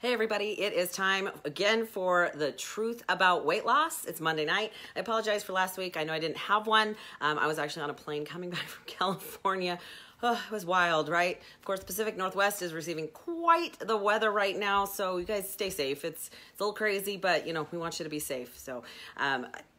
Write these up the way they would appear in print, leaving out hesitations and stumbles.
Hey everybody, it is time again for the truth about weight loss. It's Monday night. I apologize for last week. I know I didn't have one. I was actually on a plane coming back from California. Oh, it was wild, right? Of course, the Pacific Northwest is receiving quite the weather right now, so you guys stay safe. It's a little crazy, but you know, we want you to be safe. So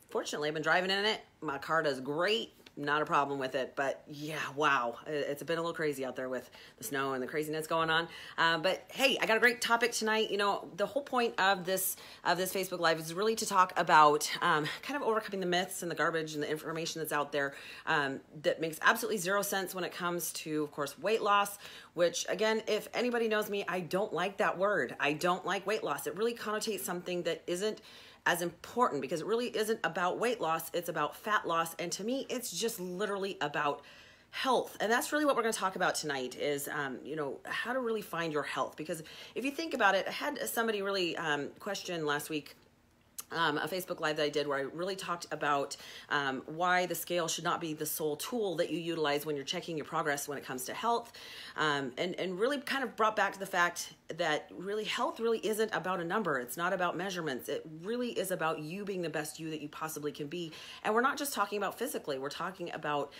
fortunately, I've been driving in it. My car does great. Not a problem with it, but yeah, wow. It's been a little crazy out there with the snow and the craziness going on. But hey, I got a great topic tonight. You know, the whole point of this Facebook Live is really to talk about kind of overcoming the myths and the garbage and the information that's out there that makes absolutely zero sense when it comes to, of course, weight loss, which again, if anybody knows me, I don't like that word. I don't like weight loss. It really connotates something that isn't as important, because it really isn't about weight loss, it's about fat loss, and to me it's just literally about health. And that's really what we're going to talk about tonight is you know, how to really find your health. Because if you think about it, I had somebody really question last week a Facebook Live that I did where I really talked about why the scale should not be the sole tool that you utilize when you're checking your progress when it comes to health, and really kind of brought back to the fact that really health really isn't about a number. It's not about measurements. It really is about you being the best you that you possibly can be. And we're not just talking about physically, we're talking about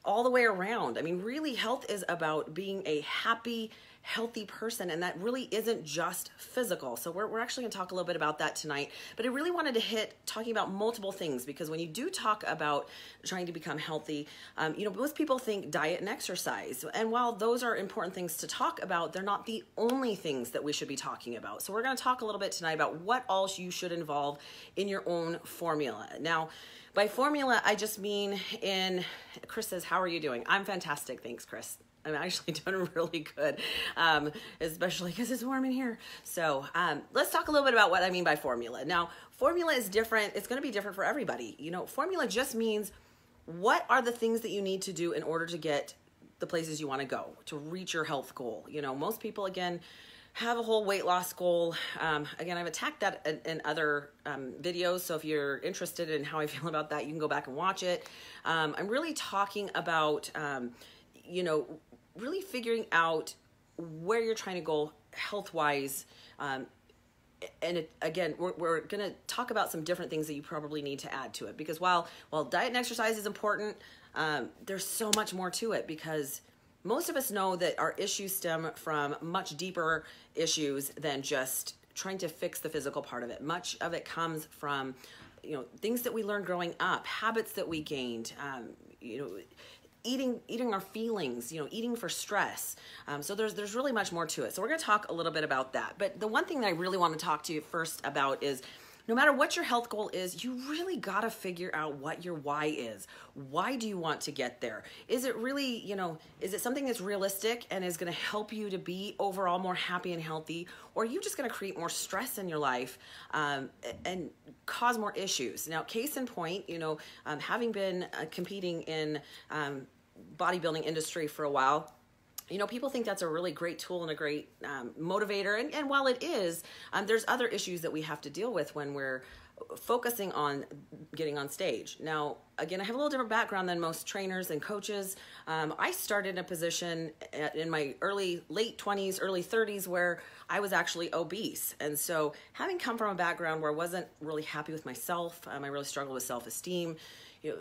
all the way around. I mean, really health is about being a happy, healthy person, and that really isn't just physical. So we're actually going to talk a little bit about that tonight, but I really wanted to hit talking about multiple things, because when you do talk about trying to become healthy, you know, most people think diet and exercise, and while those are important things to talk about, they're not the only things that we should be talking about. So we're going to talk a little bit tonight about what else you should involve in your own formula. Now, by formula, I just mean Chris says, how are you doing? I'm fantastic. Thanks, Chris. I'm actually doing really good, especially because it's warm in here. So let's talk a little bit about what I mean by formula. Now, formula is different. It's going to be different for everybody. You know, formula just means what are the things that you need to do in order to get the places you want to go, to reach your health goal. You know, most people, again, have a whole weight loss goal. Again, I've attacked that in other videos, so if you're interested in how I feel about that, you can go back and watch it. I'm really talking about, you know, really figuring out where you're trying to go health-wise. And again, we're going to talk about some different things that you probably need to add to it, because while diet and exercise is important, there's so much more to it, because most of us know that our issues stem from much deeper issues than just trying to fix the physical part of it. Much of it comes from, you know, things that we learned growing up, habits that we gained, you know, eating our feelings, you know, eating for stress. So there's really much more to it. So we're going to talk a little bit about that. But the one thing that I really want to talk to you first about is, no matter what your health goal is, you really got to figure out what your why is. Why do you want to get there? Is it really, you know, is it something that's realistic and is going to help you to be overall more happy and healthy? Or are you just going to create more stress in your life and cause more issues? Now, case in point, you know, having been competing in bodybuilding industry for a while, you know, people think that's a really great tool and a great motivator. And while it is, there's other issues that we have to deal with when we're focusing on getting on stage. Now, again, I have a little different background than most trainers and coaches. I started in a position in my late 20s, early 30s, where I was actually obese. And so having come from a background where I wasn't really happy with myself, I really struggled with self-esteem, you know,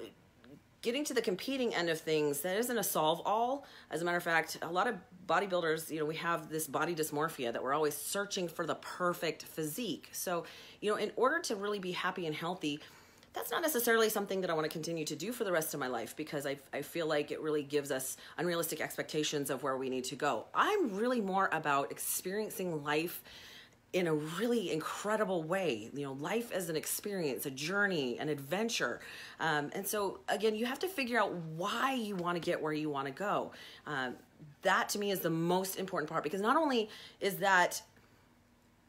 getting to the competing end of things, that isn't a solve-all. As a matter of fact, a lot of bodybuilders, you know, we have this body dysmorphia that we're always searching for the perfect physique. So, you know, in order to really be happy and healthy, that's not necessarily something that I want to continue to do for the rest of my life, because I feel like it really gives us unrealistic expectations of where we need to go. I'm really more about experiencing life in a really incredible way. You know, life as an experience, a journey, an adventure. And so again, you have to figure out why you want to get where you want to go. That to me is the most important part, because not only is that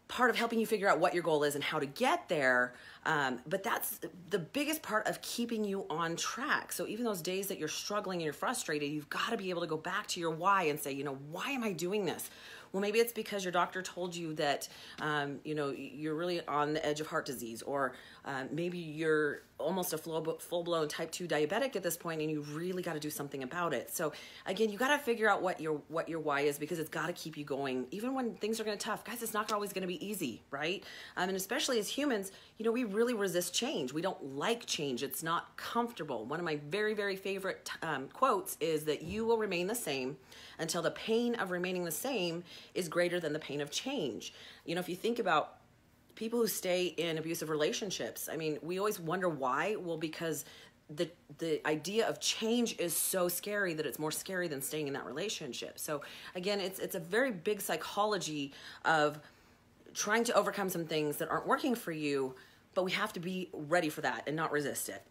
part of helping you figure out what your goal is and how to get there, but that's the biggest part of keeping you on track. So even those days that you're struggling and you're frustrated, you've got to be able to go back to your why and say, you know, why am I doing this? Well, maybe it's because your doctor told you that, you know, you're really on the edge of heart disease, or maybe you're almost a full-blown type 2 diabetic at this point, and you really got to do something about it. So again, you got to figure out what your why is, because it's got to keep you going even when things are going to be tough. Guys, it's not always going to be easy, right? And especially as humans, we really resist change. We don't like change. It's not comfortable. One of my very, very favorite quotes is that you will remain the same until the pain of remaining the same is greater than the pain of change. If you think about people who stay in abusive relationships, we always wonder why. Well, because the idea of change is so scary that it's more scary than staying in that relationship. So again, it's a very big psychology of trying to overcome some things that aren't working for you, but we have to be ready for that and not resist it.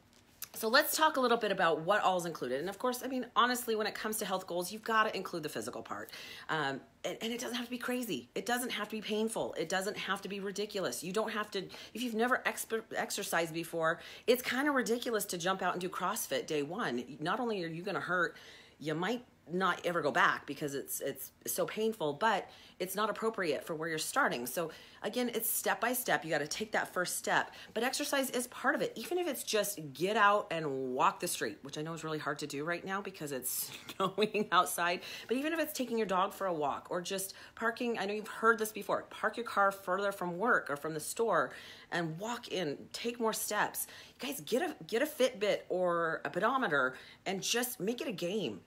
So let's talk a little bit about what all is included. And of course, honestly, when it comes to health goals, you've got to include the physical part. And it doesn't have to be crazy. It doesn't have to be painful. It doesn't have to be ridiculous. You don't have to, if you've never exercised before, it's kind of ridiculous to jump out and do CrossFit day one. Not only are you going to hurt, you might not ever go back because it's so painful, but it's not appropriate for where you're starting. So again, it's step by step. You got to take that first step, but exercise is part of it. Even if it's just get out and walk the street, which I know is really hard to do right now because it's snowing outside, but even if it's taking your dog for a walk or just parking, I know you've heard this before, park your car further from work or from the store and walk in, take more steps. You guys, get a Fitbit or a pedometer and just make it a game.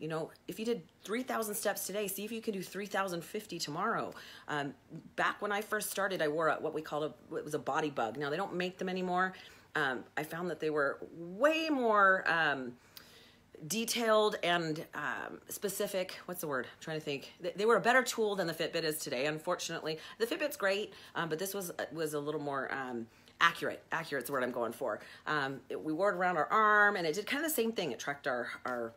If you did 3,000 steps today, see if you can do 3,050 tomorrow. Back when I first started, I wore what we called it was a body bug. Now they don't make them anymore. I found that they were way more detailed and specific. What's the word? I'm trying to think. They were a better tool than the Fitbit is today. Unfortunately, the Fitbit's great, but this was a little more accurate. Accurate's the word I'm going for. We wore it around our arm, and it did kind of the same thing. It tracked our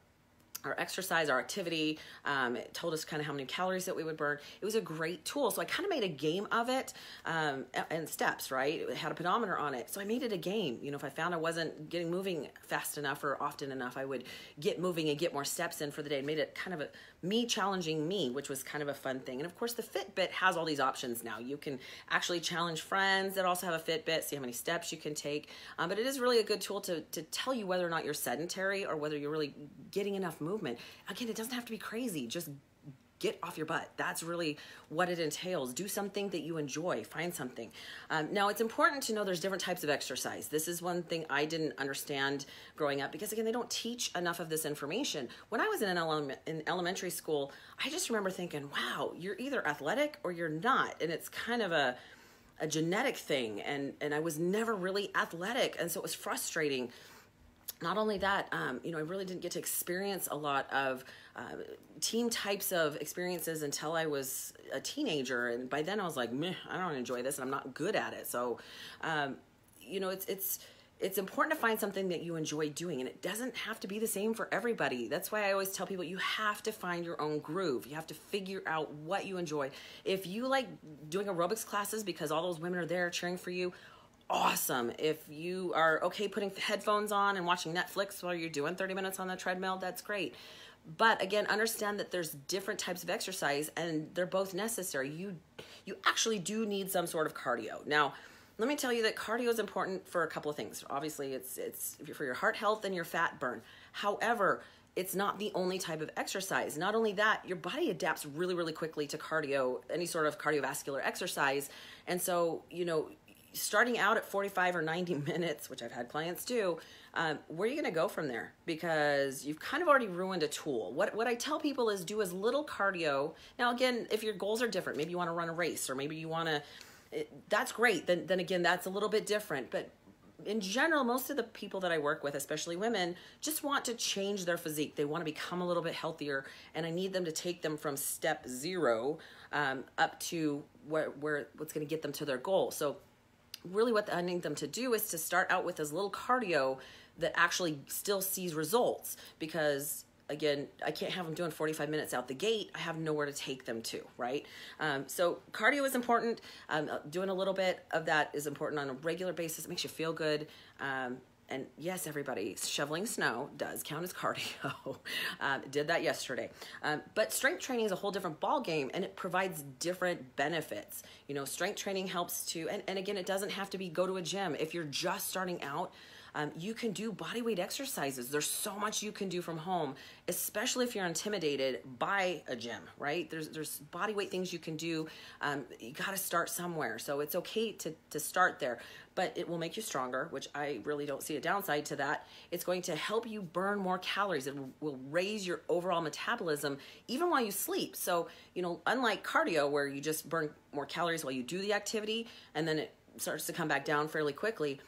exercise, our activity. It told us kind of how many calories that we would burn. It was a great tool. So I kind of made a game of it, and steps, right? It had a pedometer on it. So I made it a game. If I found I wasn't getting moving fast enough or often enough, I would get moving and get more steps in for the day. It made it kind of me challenging me, which was kind of a fun thing. And of course the Fitbit has all these options now. You can actually challenge friends that also have a Fitbit, see how many steps you can take. But it is really a good tool to tell you whether or not you're sedentary or whether you're really getting enough movement. Again, it doesn't have to be crazy. Just get off your butt. That's really what it entails. Do something that you enjoy. Find something. Now, it's important to know there's different types of exercise. This is one thing I didn't understand growing up because, again, they don't teach enough of this information. When I was in elementary school, I just remember thinking, wow, you're either athletic or you're not. And it's kind of a genetic thing. And I was never really athletic. And so it was frustrating. Not only that, I really didn't get to experience a lot of team types of experiences until I was a teenager. And by then I was like, meh, I don't enjoy this and I'm not good at it. So, it's important to find something that you enjoy doing, and it doesn't have to be the same for everybody. That's why I always tell people you have to find your own groove. You have to figure out what you enjoy. If you like doing aerobics classes because all those women are there cheering for you, awesome. If you are okay putting headphones on and watching Netflix while you're doing 30 minutes on the treadmill, that's great. But again, understand that there's different types of exercise and they're both necessary. You actually do need some sort of cardio. Now, let me tell you that cardio is important for a couple of things. Obviously, it's for your heart health and your fat burn. However, it's not the only type of exercise. Not only that, your body adapts really, really quickly to cardio, any sort of cardiovascular exercise. And so, starting out at 45 or 90 minutes, which I've had clients do, where are you going to go from there? Because you've kind of already ruined a tool. What I tell people is do as little cardio. Now, again, if your goals are different, maybe you want to run a race or maybe you want to, that's great. Then again, that's a little bit different. But in general, most of the people that I work with, especially women, just want to change their physique. They want to become a little bit healthier, and I need them to take them from step 0 up to what's going to get them to their goal. So really what I need them to do is to start out with as little cardio that actually still sees results, because again, I can't have them doing 45 minutes out the gate. I have nowhere to take them to, right? So cardio is important. Doing a little bit of that is important on a regular basis. It makes you feel good. And yes, everybody, shoveling snow does count as cardio. Did that yesterday. But strength training is a whole different ball game, and it provides different benefits. Strength training helps to, and again, it doesn't have to be go to a gym. If you're just starting out, You can do body weight exercises. There's so much you can do from home, especially if you're intimidated by a gym, right? There's body weight things you can do. You got to start somewhere. So it's okay to start there, but it will make you stronger, which I really don't see a downside to that. It's going to help you burn more calories. It will raise your overall metabolism even while you sleep. So, unlike cardio where you just burn more calories while you do the activity and then it starts to come back down fairly quickly,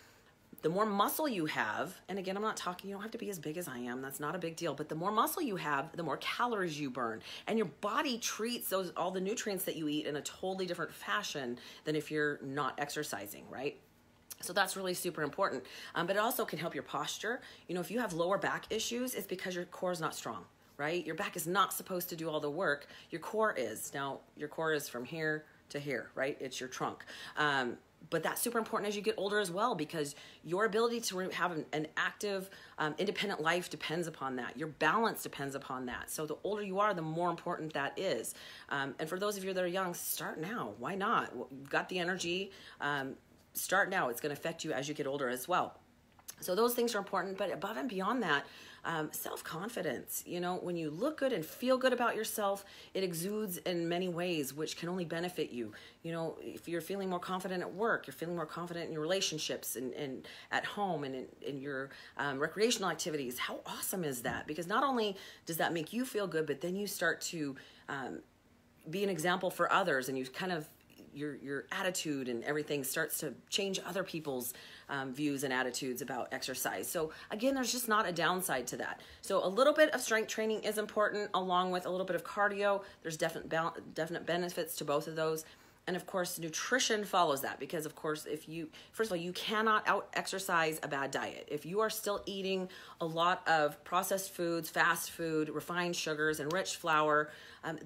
the more muscle you have, and again, I'm not talking, you don't have to be as big as I am, that's not a big deal, but the more muscle you have, the more calories you burn. And your body treats all the nutrients that you eat in a totally different fashion than if you're not exercising, right? So that's really super important. But it also can help your posture. If you have lower back issues, it's because your core is not strong, right? Your back is not supposed to do all the work. Your core is. Now, your core is from here to here, right? It's your trunk. But that's super important as you get older as well, because your ability to have an active, independent life depends upon that. Your balance depends upon that. So the older you are, the more important that is. And for those of you that are young, start now. Why not? You've got the energy. Start now. It's going to affect you as you get older as well. So those things are important, but above and beyond that, self-confidence. When you look good and feel good about yourself, it exudes in many ways, which can only benefit you. If you're feeling more confident at work, you're feeling more confident in your relationships and at home and in your recreational activities. How awesome is that? Because not only does that make you feel good, but then you start to be an example for others, and you kind of your attitude and everything starts to change other people's views and attitudes about exercise. So again, there's just not a downside to that. So a little bit of strength training is important, along with a little bit of cardio. There's definite benefits to both of those. And of course, nutrition follows that, because of course, first of all, you cannot out exercise a bad diet. If you are still eating a lot of processed foods, fast food, refined sugars, enriched flour,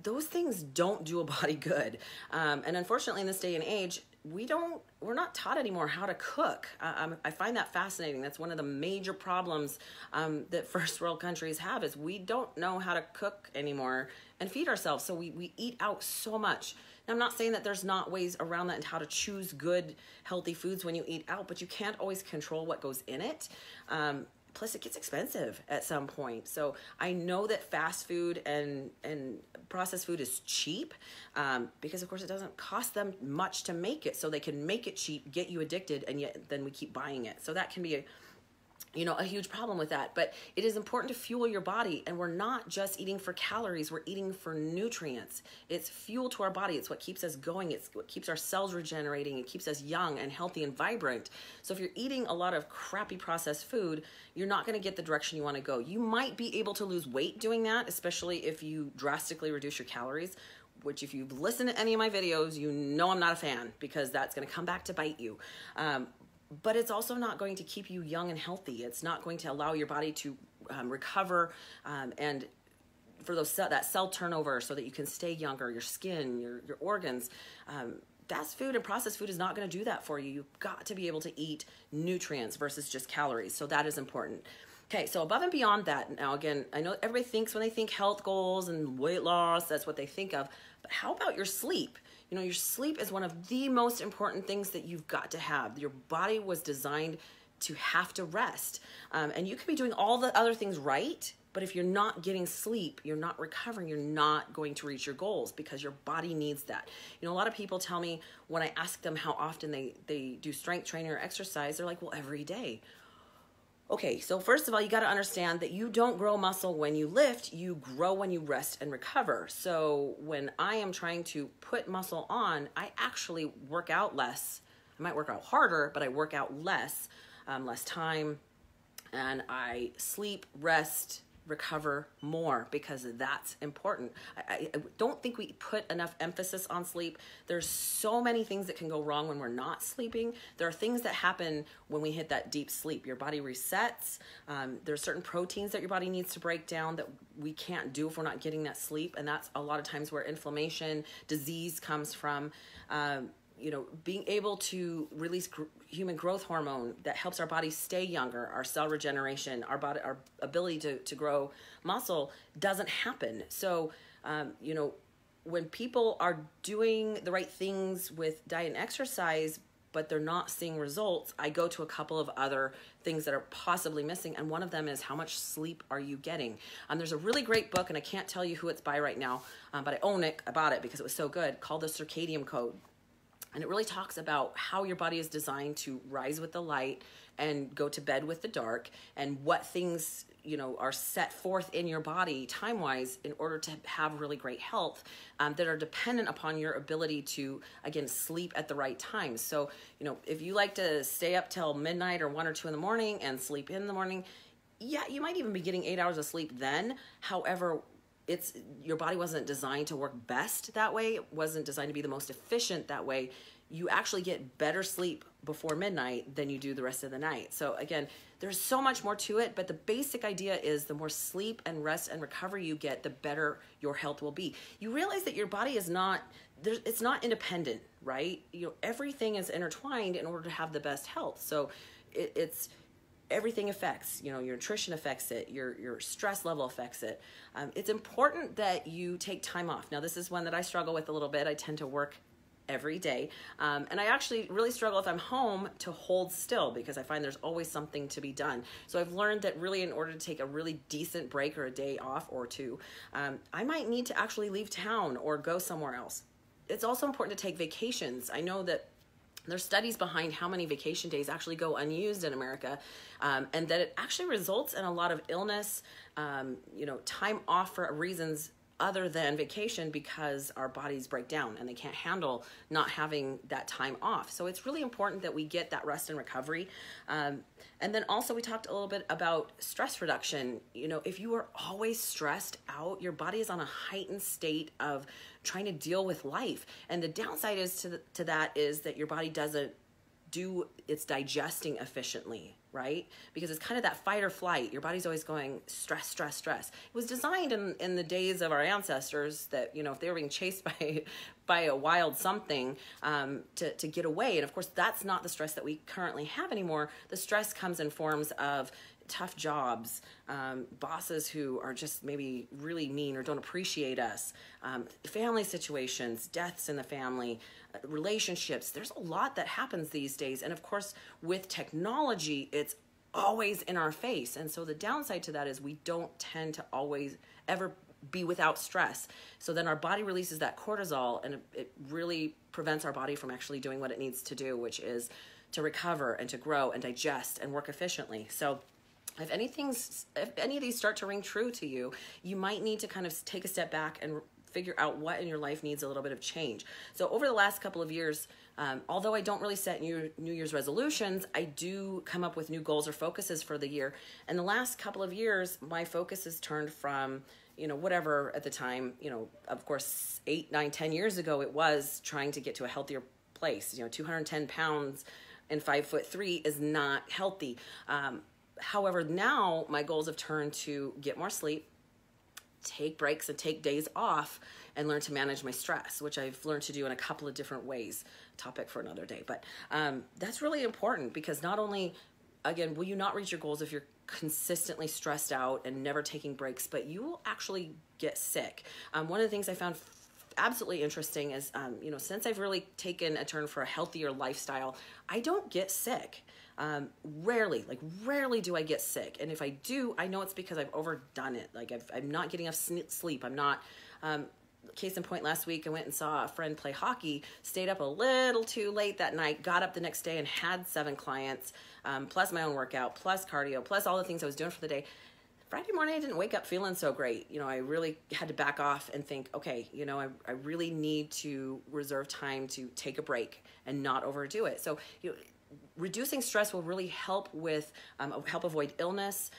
those things don't do a body good. And unfortunately, in this day and age, we're not taught anymore how to cook. I find that fascinating. That's one of the major problems that first world countries have, is we don't know how to cook anymore and feed ourselves. So we eat out so much. Now, I'm not saying that there's not ways around that and how to choose good, healthy foods when you eat out, but you can't always control what goes in it. Plus, it gets expensive at some point. So I know that fast food and processed food is cheap because, of course, it doesn't cost them much to make it. So they can make it cheap, get you addicted, and yet then we keep buying it. So that can be a huge problem with that. But it is important to fuel your body, and we're not just eating for calories, we're eating for nutrients. It's fuel to our body. It's what keeps us going. It's what keeps our cells regenerating. It keeps us young and healthy and vibrant. So if you're eating a lot of crappy processed food, you're not going to get the direction you want to go. You might be able to lose weight doing that, especially if you drastically reduce your calories, which if you've listened to any of my videos, I'm not a fan, because that's going to come back to bite you. But it's also not going to keep you young and healthy. It's not going to allow your body to recover and for that cell turnover, so that you can stay younger, your skin, your organs. Fast food and processed food is not going to do that for you. You've got to be able to eat nutrients versus just calories. So that is important. Okay, so above and beyond that, now again, I know everybody thinks when they think health goals and weight loss, that's what they think of. But how about your sleep? Your sleep is one of the most important things that you've got to have. Your body was designed to have to rest. And you can be doing all the other things right, but if you're not getting sleep, you're not recovering, you're not going to reach your goals, because your body needs that. A lot of people tell me when I ask them how often they do strength training or exercise, they're like, well, every day. Okay, so first of all, you got to understand that you don't grow muscle when you lift, you grow when you rest and recover. So when I am trying to put muscle on, I actually work out less. I might work out harder, but I work out less time, and I sleep, rest, recover more, because that's important. I don't think we put enough emphasis on sleep. There's so many things that can go wrong when we're not sleeping. There are things that happen when we hit that deep sleep. Your body resets. There's certain proteins that your body needs to break down that we can't do if we're not getting that sleep, and that's a lot of times where inflammation, disease comes from. Being able to release human growth hormone that helps our body stay younger, our cell regeneration, our ability to grow muscle doesn't happen. So, when people are doing the right things with diet and exercise, but they're not seeing results, I go to a couple of other things that are possibly missing. And one of them is, how much sleep are you getting? There's a really great book, and I can't tell you who it's by right now, but I own it. I bought it because it was so good, called The Circadian Code. And it really talks about how your body is designed to rise with the light and go to bed with the dark, and what things, are set forth in your body time-wise in order to have really great health, that are dependent upon your ability to, again, sleep at the right time. So, if you like to stay up till midnight or 1 or 2 in the morning and sleep in the morning, yeah, you might even be getting 8 hours of sleep then. However, your body wasn't designed to work best that way. It wasn't designed to be the most efficient that way. You actually get better sleep before midnight than you do the rest of the night. So again, there's so much more to it, but the basic idea is the more sleep and rest and recovery you get, the better your health will be. You realize that your body is not, it's not independent, right? Everything is intertwined in order to have the best health. So it's everything affects, your nutrition affects it, your stress level affects it. It's important that you take time off. Now, this is one that I struggle with a little bit. I tend to work every day. And I actually really struggle if I'm home to hold still, because I find there's always something to be done. So I've learned that really, in order to take a really decent break or a day off or two, I might need to actually leave town or go somewhere else. It's also important to take vacations. I know that there's studies behind how many vacation days actually go unused in America, and that it actually results in a lot of illness, time off for reasons other than vacation, because our bodies break down and they can't handle not having that time off. So it's really important that we get that rest and recovery. And then also we talked a little bit about stress reduction. If you are always stressed out, your body is on a heightened state of trying to deal with life. And the downside is to that is that your body doesn't do its digesting efficiently, right? Because it's kind of that fight or flight. Your body's always going stress, stress, stress. It was designed in the days of our ancestors that, if they were being chased by a wild something, to get away. And of course, that's not the stress that we currently have anymore. The stress comes in forms of tough jobs, bosses who are just maybe really mean or don't appreciate us, family situations, deaths in the family, relationships. There's a lot that happens these days. And of course, with technology, it's always in our face. And so the downside to that is we don't tend to always ever be without stress. So then our body releases that cortisol, and it really prevents our body from actually doing what it needs to do, which is to recover and to grow and digest and work efficiently. So if any of these start to ring true to you, you might need to kind of take a step back and figure out what in your life needs a little bit of change. So over the last couple of years, although I don't really set New Year's resolutions, I do come up with new goals or focuses for the year. And the last couple of years, my focus has turned from, whatever at the time, of course, 8, 9, 10 years ago, it was trying to get to a healthier place. 210 pounds and 5'3" is not healthy. However, now my goals have turned to get more sleep, take breaks and take days off, and learn to manage my stress, which I've learned to do in a couple of different ways. Topic for another day. But that's really important, because not only, again, will you not reach your goals if you're consistently stressed out and never taking breaks, but you will actually get sick. One of the things I found absolutely interesting is, since I've really taken a turn for a healthier lifestyle, I don't get sick. Rarely do I get sick. And if I do, I know it's because I've overdone it. I'm not getting enough sleep. I'm not, case in point, last week I went and saw a friend play hockey, stayed up a little too late that night, got up the next day and had 7 clients, plus my own workout, plus cardio, plus all the things I was doing for the day. Friday morning, I didn't wake up feeling so great. I really had to back off and think, okay, I really need to reserve time to take a break and not overdo it. So, reducing stress will really help with help avoid illness.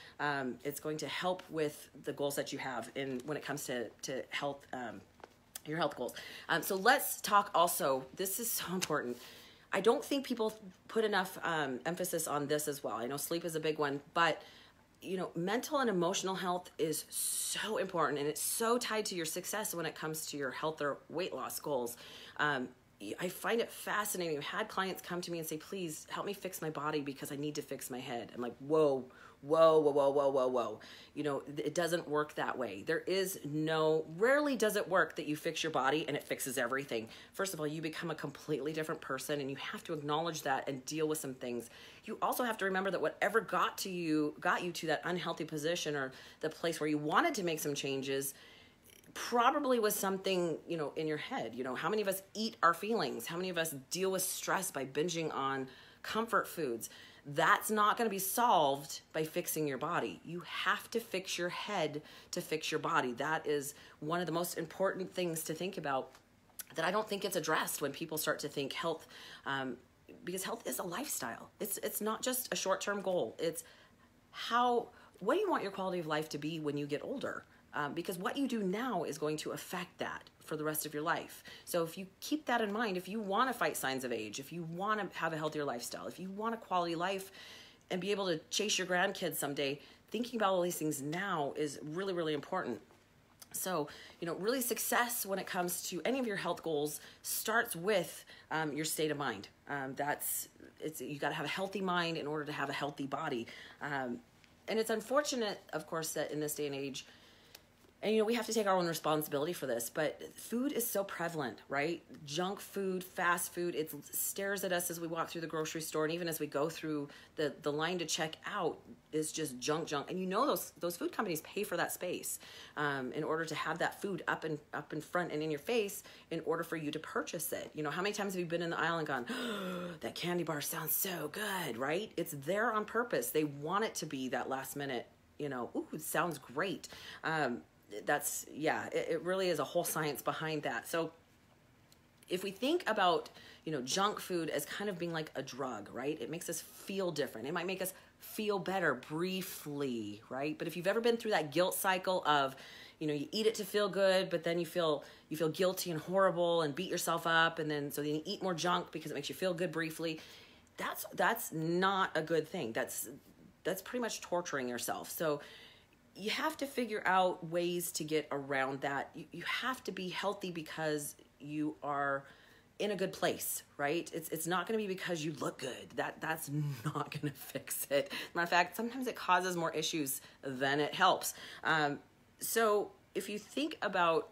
It's going to help with the goals that you have when it comes to health, your health goals. So let's talk also, this is so important. I don't think people put enough emphasis on this as well. I know sleep is a big one, but mental and emotional health is so important, and it's so tied to your success when it comes to your health or weight loss goals. I find it fascinating. I've had clients come to me and say, please help me fix my body because I need to fix my head. I'm like, whoa, whoa, whoa, whoa, whoa, whoa, whoa. You know, it doesn't work that way. Rarely does it work that you fix your body and it fixes everything. First of all, you become a completely different person, and you have to acknowledge that and deal with some things. You also have to remember that whatever got you to that unhealthy position or the place where you wanted to make some changes probably was something, you know, in your head. You know, how many of us eat our feelings? How many of us deal with stress by binging on comfort foods? That's not going to be solved by fixing your body. You have to fix your head to fix your body. That is one of the most important things to think about that I don't think gets addressed when people start to think health, because health is a lifestyle. It's not just a short-term goal. It's what do you want your quality of life to be when you get older? Because what you do now is going to affect that for the rest of your life. So if you keep that in mind, if you want to fight signs of age, if you want to have a healthier lifestyle, if you want a quality life and be able to chase your grandkids someday, thinking about all these things now is really, really important. So, you know, really success when it comes to any of your health goals starts with your state of mind. You got to have a healthy mind in order to have a healthy body. And it's unfortunate, of course, that in this day and age, and, you know, we have to take our own responsibility for this, but food is so prevalent, right? Junk food, fast food, it stares at us as we walk through the grocery store, and even as we go through the line to check out is just junk. And you know those food companies pay for that space in order to have that food up in front and in your face in order for you to purchase it. You know, how many times have you been in the aisle and gone, oh, that candy bar sounds so good, right? It's there on purpose. They want it to be that last minute, you know, ooh, it sounds great. It really is a whole science behind that. So if we think about, you know, junk food as kind of being like a drug, right? It makes us feel different. It might make us feel better briefly, right? But if you've ever been through that guilt cycle of, you know, you eat it to feel good, but then you feel guilty and horrible and beat yourself up, and then you eat more junk because it makes you feel good briefly. That's not a good thing. That's pretty much torturing yourself. So you have to figure out ways to get around that. You have to be healthy because you are in a good place, right? It's not going to be because you look good. That's not going to fix it. Matter of fact, sometimes it causes more issues than it helps. So if you think about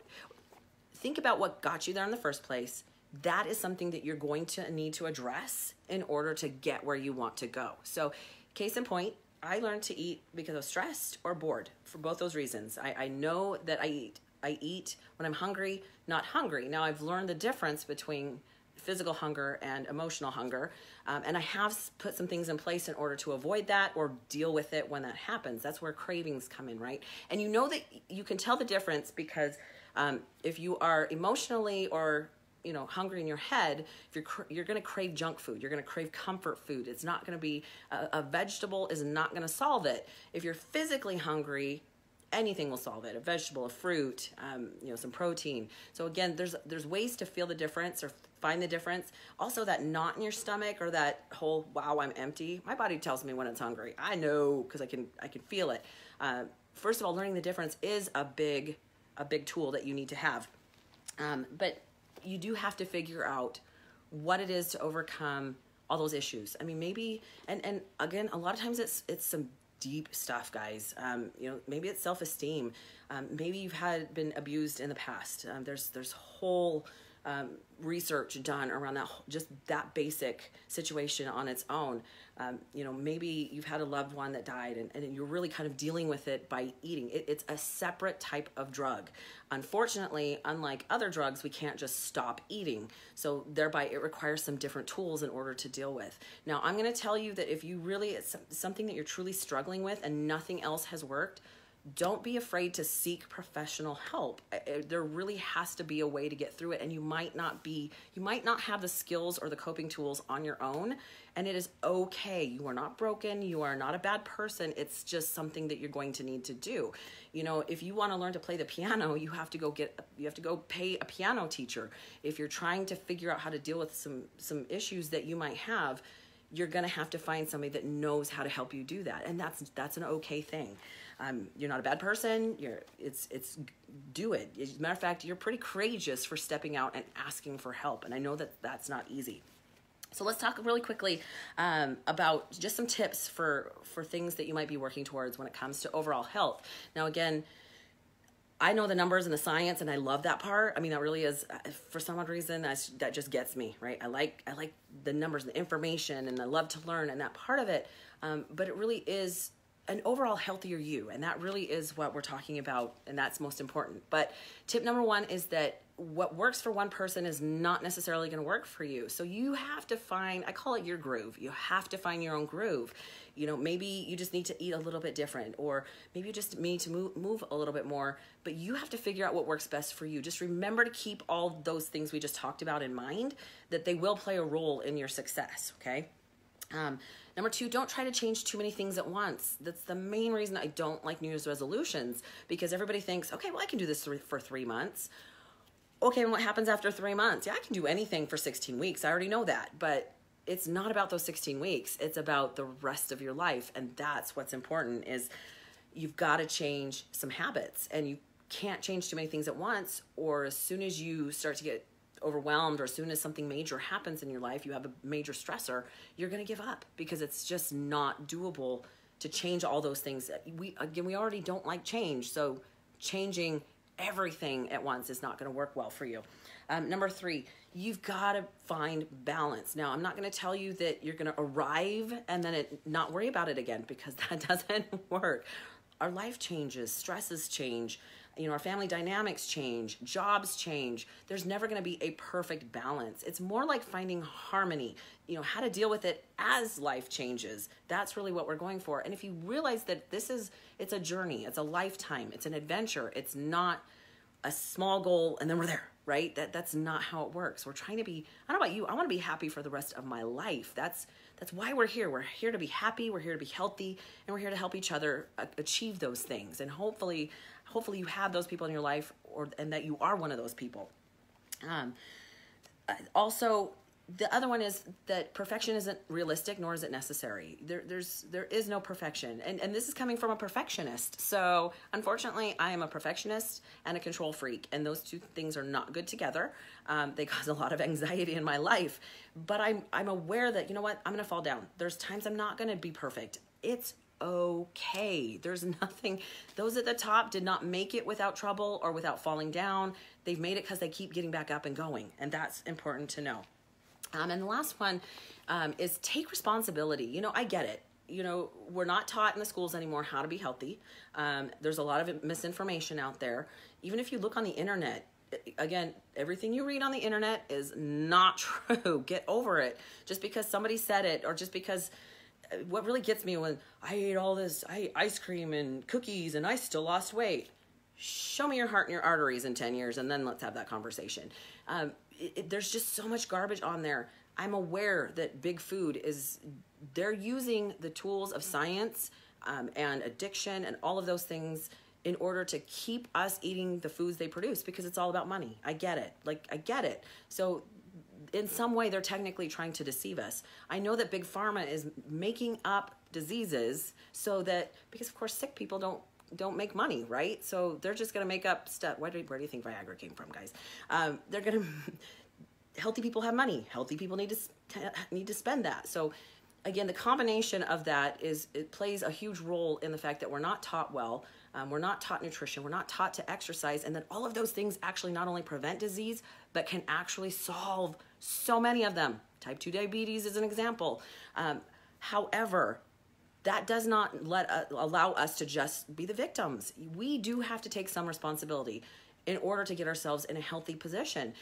what got you there in the first place, that is something that you're going to need to address in order to get where you want to go. So case in point, I learned to eat because I was stressed or bored for both those reasons. I know that I eat when I'm hungry, not hungry. Now I've learned the difference between physical hunger and emotional hunger. And I have put some things in place in order to avoid that or deal with it when that happens. That's where cravings come in, right? And you know that you can tell the difference because if you are emotionally or hungry in your head, if you're going to crave junk food, you're going to crave comfort food. It's not going to be a vegetable is not going to solve it. If you're physically hungry, anything will solve it. A vegetable, a fruit, some protein. So again, there's ways to feel the difference or find the difference. Also, that knot in your stomach or that whole wow, I'm empty. My body tells me when it's hungry. I know because I can feel it. First of all, learning the difference is a big tool that you need to have. But you do have to figure out what it is to overcome all those issues. I mean, maybe, and again, a lot of times it's some deep stuff, guys. Maybe it's self-esteem. Maybe you've been abused in the past. There's whole research done around that basic situation on its own. Maybe you've had a loved one that died and you're really kind of dealing with it by eating. It's a separate type of drug. Unfortunately, unlike other drugs, we can't just stop eating. So thereby it requires some different tools in order to deal with. Now, I'm going to tell you that if it's something that you're truly struggling with and nothing else has worked, don't be afraid to seek professional help. There really has to be a way to get through it, and you might not have the skills or the coping tools on your own, and it is okay. You are not broken. You are not a bad person. It's just something that you're going to need to do. If you want to learn to play the piano, you have to go pay a piano teacher. If you're trying to figure out how to deal with some issues that you might have, you're going to have to find somebody that knows how to help you do that, and that's an okay thing. You're not a bad person. Do it. As a matter of fact, you're pretty courageous for stepping out and asking for help. And I know that that's not easy. So let's talk really quickly about just some tips for things that you might be working towards when it comes to overall health. Now, again, I know the numbers and the science, and I love that part. I mean, that really is, for some odd reason, that just gets me, right? I like the numbers and the information, and I love to learn, and that part of it. But it really is an overall healthier you, and that really is what we're talking about, and that's most important. But tip number one is that what works for one person is not necessarily going to work for you. So you have to find, I call it your groove. You have to find your own groove. You know, maybe you just need to eat a little bit different, or maybe you just need to move a little bit more, but you have to figure out what works best for you. Just remember to keep all those things we just talked about in mind, that they will play a role in your success, okay? Number two, don't try to change too many things at once. That's the main reason I don't like New Year's resolutions, because everybody thinks, okay, well, I can do this for 3 months. Okay, and what happens after 3 months? Yeah, I can do anything for 16 weeks. I already know that, but it's not about those 16 weeks. It's about the rest of your life, and that's what's important. Is you've got to change some habits, and you can't change too many things at once, or as soon as you start to get overwhelmed, or as soon as something major happens in your life, you have a major stressor, you're going to give up, because it's just not doable to change all those things. We already don't like change, so changing everything at once is not going to work well for you. Number three, you've got to find balance. Now, I'm not going to tell you that you're going to arrive and then not worry about it again, because that doesn't work. Our life changes, stresses change, you know, our family dynamics change, jobs change. There's never going to be a perfect balance. It's more like finding harmony, you know, how to deal with it as life changes. That's really what we're going for. And if you realize that it's a journey, it's a lifetime, it's an adventure, it's not a small goal and then we're there, right? That's not how it works. We're trying to be, I don't know about you, I want to be happy for the rest of my life. That's why we're here. We're here to be happy, we're here to be healthy, and we're here to help each other achieve those things. And hopefully you have those people in your life, and that you are one of those people. Also, the other one is that perfection isn't realistic, nor is it necessary. There is no perfection. And this is coming from a perfectionist. So unfortunately, I am a perfectionist and a control freak. And those two things are not good together. They cause a lot of anxiety in my life. But I'm aware that, you know what, I'm going to fall down. There's times I'm not going to be perfect. It's okay. There's nothing, those at the top did not make it without trouble or without falling down. They've made it because they keep getting back up and going. And that's important to know. And the last one is take responsibility. You know, I get it. You know, we're not taught in the schools anymore how to be healthy. There's a lot of misinformation out there. Even if you look on the internet, again, everything you read on the internet is not true. Get over it. Just because somebody said it, or just because what really gets me when I ate all this ice cream and cookies and I still lost weight. Show me your heart and your arteries in 10 years and then let's have that conversation. There's just so much garbage on there. I'm aware that big food they're using the tools of science and addiction and all of those things in order to keep us eating the foods they produce, because it's all about money. I get it. I get it. So in some way, they're technically trying to deceive us. I know that Big Pharma is making up diseases so that, because of course sick people don't make money, right? So they're just going to make up stuff. Where do you think Viagra came from, guys? They're going to, healthy people have money. Healthy people need to spend that. So again, the combination of that it plays a huge role in the fact that we're not taught well. We're not taught nutrition. We're not taught to exercise. And that all of those things actually not only prevent disease, but can actually solve so many of them. Type 2 diabetes is an example. However, that does not allow us to just be the victims. We do have to take some responsibility in order to get ourselves in a healthy position.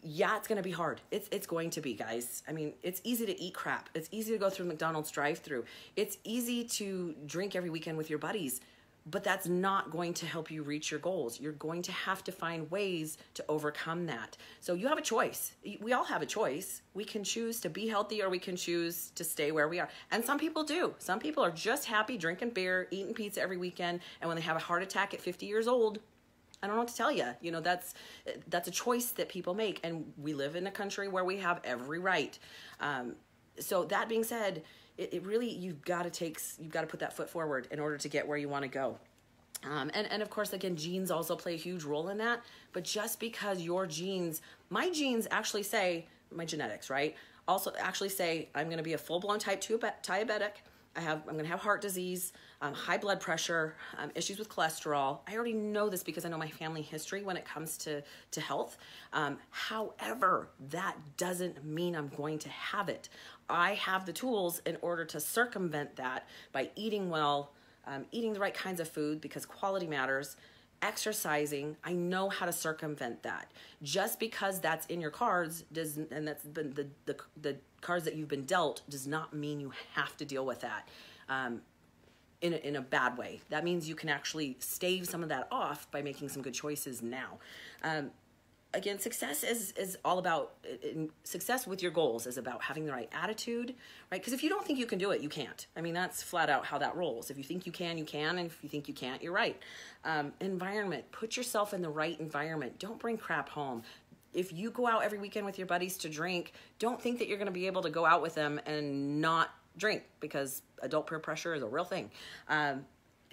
Yeah, it's going to be hard. It's going to be, guys. I mean, it's easy to eat crap. It's easy to go through McDonald's drive-thru. It's easy to drink every weekend with your buddies, but that's not going to help you reach your goals. You're going to have to find ways to overcome that. So you have a choice. We all have a choice. We can choose to be healthy, or we can choose to stay where we are. And some people do. Some people are just happy drinking beer, eating pizza every weekend, and when they have a heart attack at 50 years old, I don't know what to tell you. You know, that's a choice that people make, and we live in a country where we have every right. So that being said, it really, you've got to put that foot forward in order to get where you want to go. And of course, again, genes also play a huge role in that. But just because your genes, my genes actually say, my genetics, right? Also actually say, I'm going to be a full-blown type 2 diabetic. I'm going to have heart disease, high blood pressure, issues with cholesterol. I already know this because I know my family history when it comes to health. However, that doesn't mean I'm going to have it. I have the tools in order to circumvent that by eating well, eating the right kinds of food because quality matters, exercising. I know how to circumvent that. Just because that's in your cards and that's been the cards that you've been dealt does not mean you have to deal with that in a bad way. That means you can actually stave some of that off by making some good choices now. Again, success is all about, success with your goals is about having the right attitude, right? Because if you don't think you can do it, you can't. I mean, that's flat out how that rolls. If you think you can, you can. And if you think you can't, you're right. Environment, put yourself in the right environment. Don't bring crap home. If you go out every weekend with your buddies to drink, don't think that you're going to be able to go out with them and not drink, because adult peer pressure is a real thing.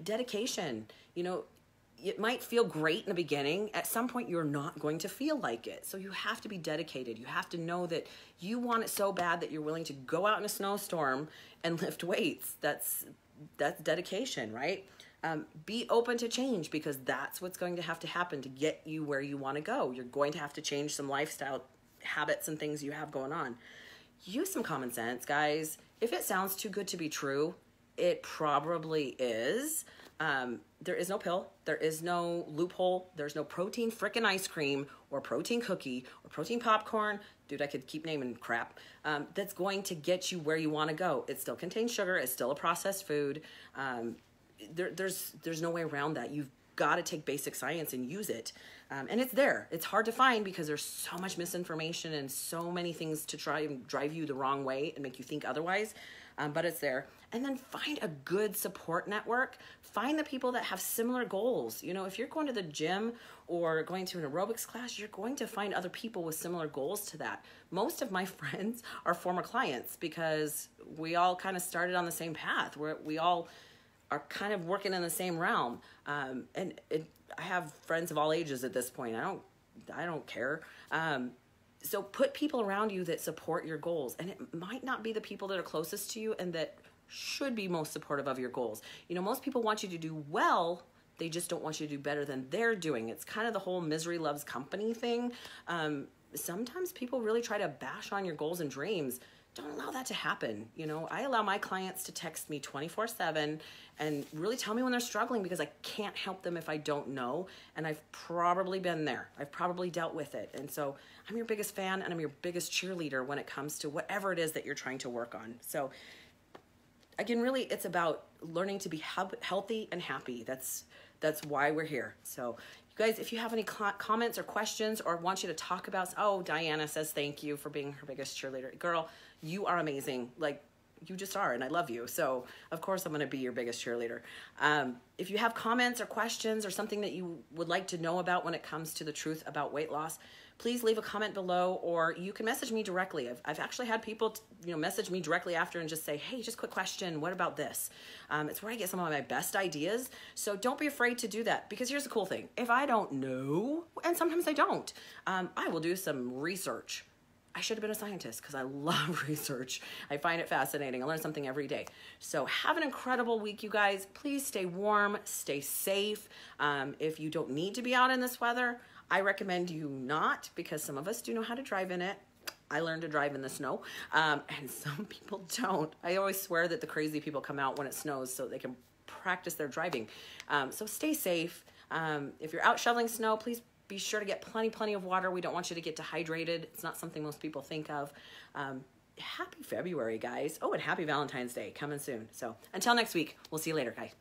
Dedication, it might feel great in the beginning. At some point, you're not going to feel like it. So you have to be dedicated. You have to know that you want it so bad that you're willing to go out in a snowstorm and lift weights. That's dedication, right? Be open to change, because that's what's going to have to happen to get you where you want to go. You're going to have to change some lifestyle habits and things you have going on. Use some common sense, guys. If it sounds too good to be true, it probably is. There is no pill. There is no loophole. There's no protein frickin' ice cream or protein cookie or protein popcorn. Dude, I could keep naming crap. That's going to get you where you want to go. It still contains sugar. It's still a processed food. There's no way around that. You've got to take basic science and use it. And it's there. It's hard to find because there's so much misinformation and so many things to try and drive you the wrong way and make you think otherwise. But it's there. And then find a good support network. Find the people that have similar goals. If you're going to the gym or going to an aerobics class, you're going to find other people with similar goals to that. Most of my friends are former clients because we all kind of started on the same path. We all are kind of working in the same realm. I have friends of all ages at this point. I don't care. So put people around you that support your goals. And it might not be the people that are closest to you and that should be most supportive of your goals. Most people want you to do well. They just don't want you to do better than they're doing. It's kind of the whole misery loves company thing. Sometimes people really try to bash on your goals and dreams. Don't allow that to happen. I allow my clients to text me 24/7 and really tell me when they're struggling, because I can't help them if I don't know. And I've probably been there. I've probably dealt with it. And so I'm your biggest fan and I'm your biggest cheerleader when it comes to whatever it is that you're trying to work on. So again, really, it's about learning to be healthy and happy. That's why we're here. So you guys, if you have any comments or questions or want you to talk about, Diana says thank you for being her biggest cheerleader. Girl, you are amazing. Like, you just are, and I love you. So of course I'm going to be your biggest cheerleader. If you have comments or questions or something that you would like to know about when it comes to the truth about weight loss, please leave a comment below, or you can message me directly. I've actually had people, message me directly after and just say, hey, just a quick question. What about this? It's where I get some of my best ideas. So don't be afraid to do that, because here's the cool thing. If I don't know, and sometimes I don't, I will do some research. I should have been a scientist because I love research. I find it fascinating. I learn something every day. So have an incredible week, you guys. Please stay warm, stay safe. If you don't need to be out in this weather, I recommend you not, because some of us do know how to drive in it. I learned to drive in the snow, and some people don't. I always swear that the crazy people come out when it snows so they can practice their driving. So stay safe. If you're out shoveling snow, please be sure to get plenty of water. We don't want you to get dehydrated. It's not something most people think of. Happy February, guys. Oh, and happy Valentine's Day coming soon. So until next week, we'll see you later, guys.